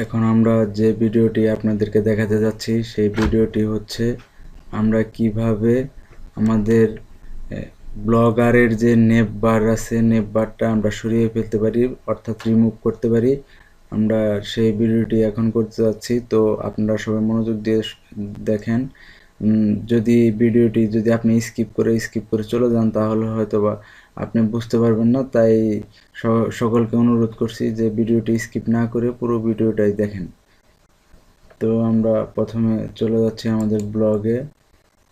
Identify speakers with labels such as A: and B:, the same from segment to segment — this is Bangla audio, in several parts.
A: এখন আমরা যে ভিডিওটি আপনাদেরকে দেখাতে যাচ্ছি সেই ভিডিওটি হচ্ছে আমরা কিভাবে আমাদের ব্লগারের যে নেপ বার আছে, নেপ বারটা আমরা সরিয়ে ফেলতে পারি, অর্থাৎ রিমুভ করতে পারি। আমরা সেই ভিডিওটি এখন করতে যাচ্ছি। তো আপনারা সবাই মনোযোগ দিয়ে দেখেন। যদি ভিডিওটি যদি আপনি স্কিপ করে চলে যান তাহলে হয়তো বা আপনি বুঝতে পারবেন না। তাই সকলকে অনুরোধ করছি যে ভিডিওটি স্কিপ না করে পুরো ভিডিওটাই দেখেন। তো আমরা প্রথমে চলে যাচ্ছি আমাদের ব্লগে।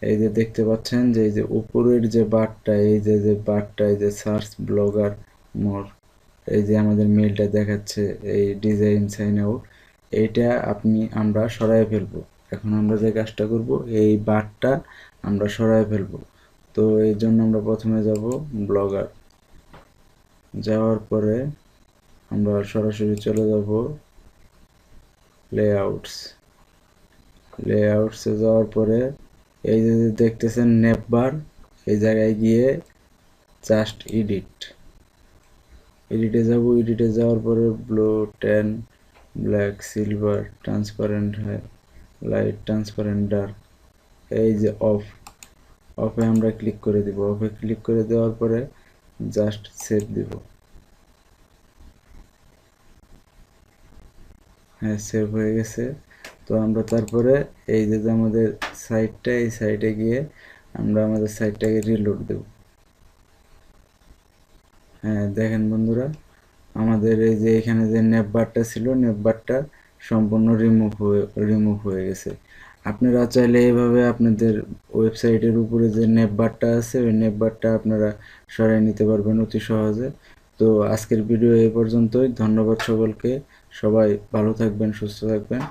A: এই যে দেখতে পাচ্ছেন যে এই যে উপরের যে বারটা, এই যে বারটা, এই যে সার্চ ব্লগার মোর, এই যে আমাদের মেলটা দেখাচ্ছে, এই ডিজাইন সাইন আউট, এইটা আমরা সরাই ফেলবো। এখন আমরা যে কাজটা করব, এই বারটা আমরা সরাই ফেলবো। তো এই জন্য আমরা প্রথমে যাব ব্লগার, যাওয়ার পরে আমরা সরাসরি চলে যাব লেআউটসে যাওয়ার পরে এই যে দেখতেছেন নেপ বার, এই জায়গায় গিয়ে জাস্ট এডিটে যাব। এডিটে যাওয়ার পরে blue, tan, black, silver, transparent, light, transparent, dark, এই যে অফে আমরা ক্লিক করে দিব। অফে ক্লিক করে দেওয়ার পরে জাস্ট সেভ দিব। হ্যাঁ, সেভ হয়ে গেছে। তো আমরা তারপরে এই যে আমাদের সাইটটা, এই সাইটে গিয়ে আমরা আমাদের সাইটটাকে রিলোড দেব। হ্যাঁ, দেখেন বন্ধুরা, আমাদের এই যে এখানে যে নেপ বারটা ছিল, নেপ বারটা সম্পূর্ণ রিমুভ হয়ে গেছে। আপনারা চাইলে এইভাবে আপনাদের ওয়েবসাইটের উপরে যে নেপ বারটা আছে, ওই নেপ বারটা আপনারা সরাই নিতে পারবেন অতি সহজে। তো আজকের ভিডিও এই পর্যন্তই। ধন্যবাদ সকলকে। সবাই ভালো থাকবেন, সুস্থ থাকবেন।